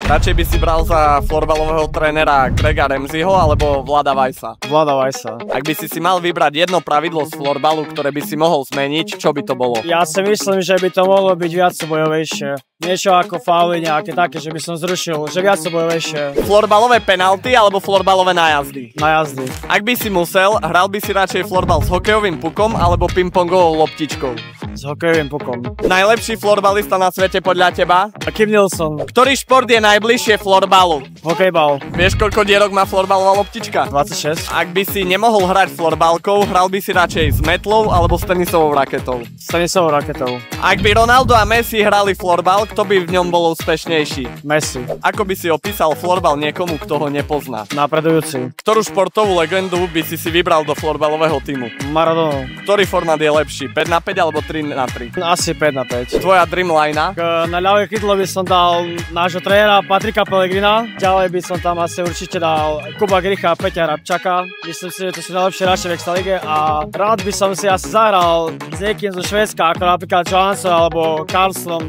Radšej by si bral za florbalového trénera Grega Ramseyho alebo Vlada Weissa? Vlada Weissa. Ak by si mal vybrať jedno pravidlo z florbalu, ktoré by si mohol zmeniť, čo by to bolo? Ja si myslím, že by to mohlo byť viac bojovejšie. Niečo ako fauly nejaké také, že by som zrušil, že viac bojovejšie. Florbalové penalty alebo florbalové nájazdy? Nájazdy. Ak by si musel, hral by si radšej florbal s hokejovým pukom alebo pingpongovou loptičkou? S hokejovým pukom. Najlepší florbalista na svete podľa teba? Kim Nilsson. Ktorý šport je najbližšie florbalu? Hokejbal. Vieš, koľko dierok má florbalová loptička? 26. Ak by si nemohol hrať florbalkou, hral by si radšej s metlou alebo s tenisovou raketou? S tenisovou raketou. Ak by Ronaldo a Messi hrali florbal, kto by v ňom bol úspešnejší? Messi. Ako by si opísal florbal niekomu, kto ho nepozná? Napredujúci. Ktorú športovú legendu by si vybral do florbalového týmu? Maradona. Ktorý formát je lepší? 5-5 alebo 3-3? Asi 5-5. Tvoja dreamline? Na ľavej krídlo by som dal nášho trénera Patrika Pellegrina. Ďalej by som tam asi určite dal Kuba Gricha a Peťa Rabčaka. Myslím si, že to sú najlepšie hráči v extralige a rád by som si asi zahral s niekým zo Švédska, ako napríklad Johansson alebo Karlsson.